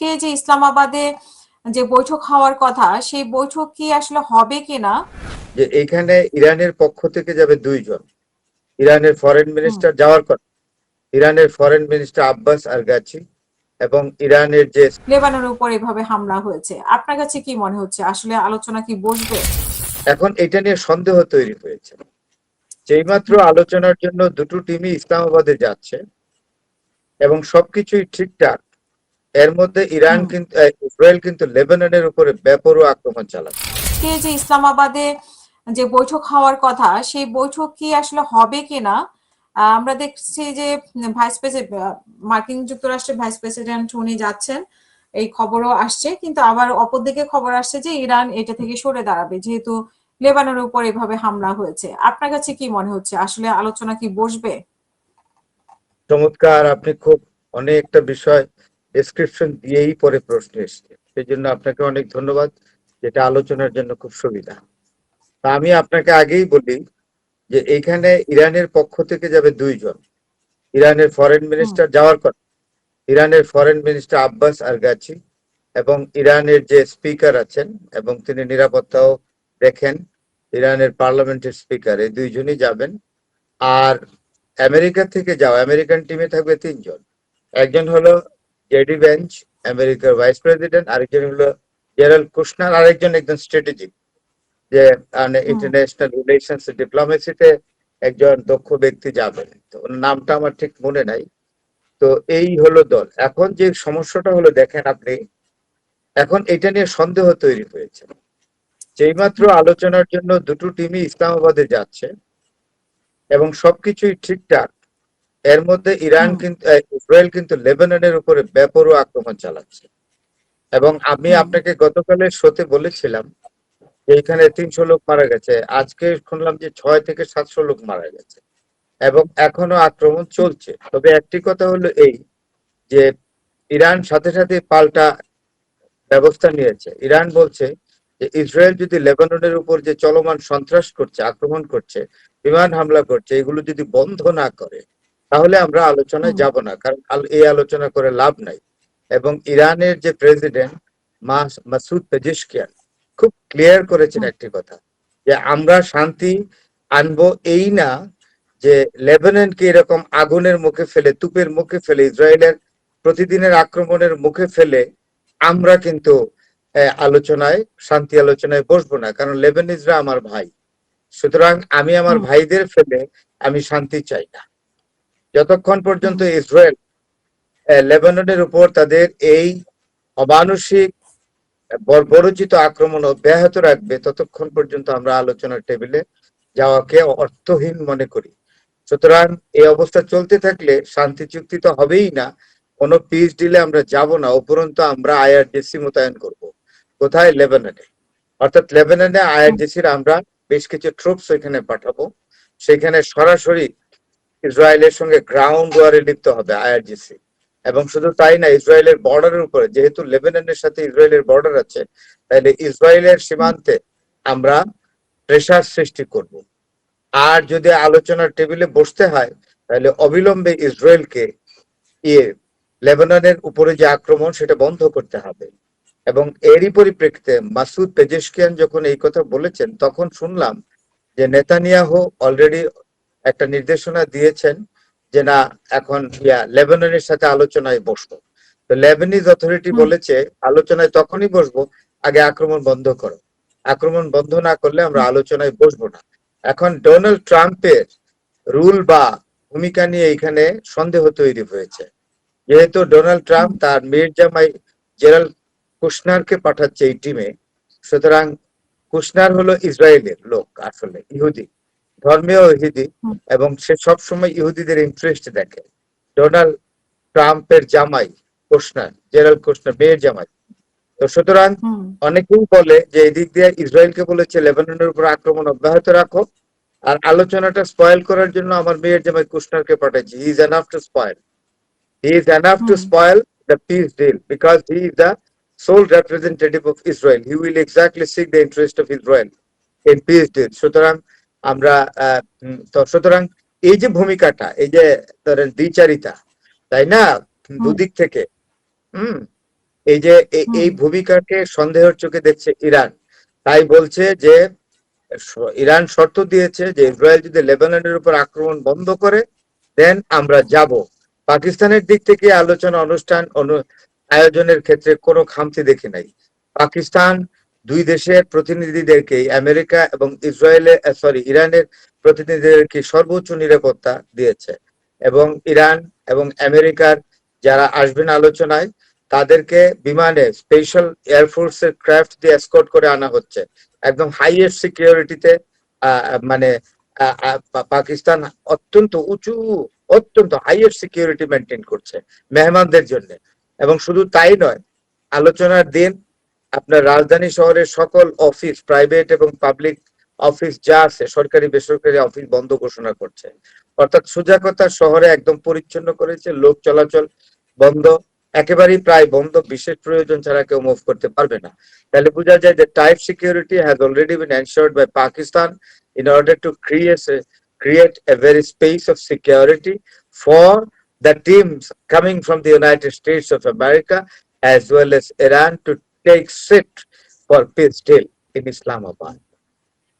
আজকে যে ইসলামাবাদে যে বৈঠক হওয়ার কথা সেই বৈঠক কি আসলে হবে কিনা? যে এখানে ইরানের পক্ষ থেকে যাবে 2 জন। ইরানের ফরেন হুম। মিনিস্টার যাওয়ার কথা, ইরানের ফরেন মিনিস্টার আব্বাস আরগাচি এবং ইরানের যে লেবাননের উপর এভাবে হামলা হয়েছে, আপনার কাছে কি মনে হচ্ছে আসলে আলোচনা কি বসবে? এখন এটা নিয়ে সন্দেহ তৈরি হয়েছে। যেইমাত্র হুম। আলোচনার জন্য দুটো টিমই ইসলামাবাদে যাচ্ছে এবং সবকিছুই ঠিকঠাক, এর মধ্যে ইরান হুম। কিন্তু ইসরায়েল কিন্তু লেবাননের উপরে বেপরোয়া আক্রমণ চালাচ্ছে। আজকে যে ইসলামাবাদে যে বৈঠক হওয়ার কথা সেই বৈঠক কি আসলে হবে কিনা? আমরা দেখছি যে ভাইস প্রেসিডেন্ট, মার্কিন যুক্তরাষ্ট্রের ভাইস প্রেসিডেন্ট উনি যাচ্ছেন, এই খবরও আসছে, কিন্তু আবার অপরদিকে খবর আসছে যে ইরান এটা থেকে সরে দাঁড়াবে যেহেতু লেবাননের উপর এভাবে হামলা হয়েছে। আপনার কাছে কি মনে হচ্ছে আসলে আলোচনা কি বসবে? চমৎকার, আপনি খুব অনেকটা বিষয় ডেসক্রিপশন দিয়েই পরে প্রশ্ন এসছে, সেই জন্য আপনাকে অনেক ধন্যবাদ, যেটা আলোচনার জন্য খুব সুবিধা। তা আমি আপনাকে আগেই বলি যে এইখানে ইরানের পক্ষ থেকে যাবে 2 জন। ইরানের ফরেন হুম। মিনিস্টার যাওয়ার কথা, ইরানের ফরেন মিনিস্টার আব্বাস আরগাচি এবং ইরানের যে স্পিকার আছেন এবং তিনি নিরাপত্তাও দেখেন, ইরানের পার্লামেন্টের স্পিকার, এই 2জনই যাবেন। আর আমেরিকা থেকে আমেরিকান টিমে থাকবে 3 জন। একজন হলো জেডি ভেন্স, আমেরিকার ভাইস প্রেসিডেন্ট, আরেকজন হলো জেরাল্ড কুশনার, আরেকজন একজন স্ট্র্যাটেজিক, যে হুম। ইন্টারন্যাশনাল রিলেশনস ডিপ্লোমেসিতে একজন দক্ষ ব্যক্তি যাবেন, তো ওর নামটা আমার ঠিক মনে নাই। তো এই হলো দল। এখন যে সমস্যাটা হলো, দেখেন আপনি, এখন এটা নিয়ে সন্দেহ তৈরি হয়েছে। যেইমাত্র হুম। আলোচনার জন্য দুটো টিমই ইসলামাবাদে যাচ্ছে এবং সবকিছুই ঠিকঠাক, এর মধ্যে ইরান হুম। কিন্তু ইসরায়েল কিন্তু লেবাননের উপরে বেপরোয়া আক্রমণ চালাচ্ছে। এবং আমি হুম। আপনাকে গতকালের শোতে বলেছিলাম যে এখানে 300 লোক মারা গেছে, আজকে শুনলাম যে 600 থেকে 700 লোক মারা গেছে এবং এখনো আক্রমণ চলছে। তবে একটি কথা হলো এই, যে ইরান সাথে সাথে পাল্টা ব্যবস্থা নিয়েছে। ইরান বলছে যে ইসরায়েল যদি লেবাননের উপর যে চলমান সন্ত্রাস করছে, আক্রমণ করছে, বিমান হামলা করছে, এগুলো যদি বন্ধ না করে তাহলে আমরা আলোচনায় হুম। যাব না, কারণ এই আলোচনা করে লাভ নাই। এবং ইরানের যে প্রেসিডেন্ট মাসুদ পেজেশকিয়ান খুব ক্লিয়ার করেছেন হুম। একটি কথা, যে আমরা শান্তি আনবো এই না, যে লেবাননকে এরকম আগুনের মুখে ফেলে, তুপের মুখে ফেলে, ইসরায়েলের প্রতিদিনের আক্রমণের মুখে ফেলে আমরা কিন্তু আলোচনায়, শান্তি আলোচনায় বসবো না, কারণ লেবানিজরা আমার ভাই। সুতরাং আমি আমার হুম। ভাইদের ফেলে আমি শান্তি চাই না। যতক্ষণ হুম। পর্যন্ত ইসরায়েল লেবাননের উপর তাদের এই অমানুষিক বর্বরোচিত আক্রমণ অব্যাহত রাখবে, ততক্ষণ পর্যন্ত আমরা আলোচনার টেবিলে যাওয়াকে অর্থহীন মনে করি। সুতরাং এই অবস্থা চলতে থাকলে শান্তি চুক্তি তো হবেই না, কোনো পিস ডিলে আমরা যাব না, উপরন্তু আমরা আইআরজিসি মোতায়েন করব। কোথায়? লেবাননে। অর্থাৎ লেবাননে হুম। আইআরজিসির আমরা বেশ কিছু ট্রুপস ওইখানে পাঠাবো। সেখানে সরাসরি ইসরায়েলের সঙ্গে গ্রাউন্ড ওয়ারে লিপ্ত হবে আইআরজিসি। এবং শুধু তাই না, ইসরায়েলের বর্ডারের উপরে, যেহেতু লেবাননের সাথে ইসরায়েলের বর্ডার আছে, তাহলে ইসরায়েলের হুম। সীমান্তে আমরা প্রেসার সৃষ্টি করব। আর যদি আলোচনার টেবিলে বসতে হয় তাহলে অবিলম্বে ইসরায়েলকে ইয়ে লেবাননের উপরে যে আক্রমণ সেটা বন্ধ করতে হবে। এবং এরই পরিপ্রেক্ষিতে মাসুদ পেজেশকিয়ান যখন এই কথা বলেছেন, তখন শুনলাম যে নেতানিয়াহু অলরেডি একটা নির্দেশনা দিয়েছেন যে না, এখন লেবাননের সাথে আলোচনায় বসবো। তো লেবানিজ অথরিটি হুম। বলেছে আলোচনায় তখনই বসবো, আগে আক্রমণ বন্ধ করো। আক্রমণ বন্ধ না করলে আমরা হুম। আলোচনায় বসবো না। এখন ডোনাল্ড ট্রাম্পের রুল বা ভূমিকা নিয়ে এখানে সন্দেহ তৈরি হয়েছে। যেহেতু ডোনাল্ড ট্রাম্প হুম। তার মেয়ের জামাই জেরাল্ড কুশনারকে পাঠাচ্ছে এই টিমে, সুতরাং কুশনার হলো ইসরায়েলের লোক, আসলে ইহুদি, ধর্মীয় ইহুদি, হুম। এবং সে সবসময় ইহুদিদের ইন্টারেস্ট দেখে। ডোনাল্ড ট্রাম্পের জামাই কুশনার, জেরাল্ড কুশনার মেয়ের জামাই। তো সুতরাং হুম। অনেকেই বলে যে এদিক দিয়ে ইসরায়েলকে বলেছে লেবাননের উপর আক্রমণ অব্যাহত রাখো, আর আলোচনাটা স্পয়েল করার জন্য আমার মেয়ের জামাই কুশনারকে পাঠাচ্ছি। He is enough to spoil, he is enough to hmm. spoil the peace deal because he is the sole representative of Israel. He will exactly seek the interest of Israel in peace deal. সুতরাং আমরা সুতরাং এই যে ভূমিকাটা, এই যে ধরেন দ্বিচারিতা, তাই না, হুম। দুদিক থেকে, হুম এই যে হুম এই ভূমিকাকে সন্দেহের চোখে দেখছে ইরান, তাই বলছে যে ইরান শর্ত দিয়েছে যে ইসরায়েল যদি লেবাননের উপর আক্রমণ বন্ধ করে দেন আমরা যাব। পাকিস্তানের দিক থেকে আলোচনা অনুষ্ঠান আয়োজনের ক্ষেত্রে কোনো খামতি দেখি নাই। পাকিস্তান দুই দেশের প্রতিনিধিদেরকে আমেরিকা এবং ইরানের প্রতিনিধিদেরকে সর্বোচ্চ নিরাপত্তা দিয়েছে এবং ইরান এবং আমেরিকার যারা আসবেন আলোচনায় তাদেরকে বিমানে স্পেশাল এয়ারফোর্সের ক্রাফট দিয়ে এসকর্ট করে আনা হচ্ছে একদম হাইয়েস্ট সিকিউরিটিতে। মানে পাকিস্তান অত্যন্ত হাইয়েস্ট সিকিউরিটি মেনটেন করছে মেহমানদের জন্য। এবং শুধু তাই নয়, আলোচনার দিন আপনার রাজধানী শহরের সকল অফিস, প্রাইভেট এবং পাবলিক অফিস যা আছে, সরকারি বেসরকারি অফিস বন্ধ ঘোষণা করছে। অর্থাৎ সোজা কথা, শহরে একদম পরিচ্ছন্ন করেছে, লোক চলাচল বন্ধ, একেবারেই প্রায় বন্ধ, বিশেষ প্রয়োজন ছাড়া কেউ মুভ করতে পারবে না। তাহলে বোঝা যায় যে type security has already been ensured by Pakistan in order to create a very space of security for the teams coming from the United States of America as well as Iran to take sit for peace deal in Islamabad.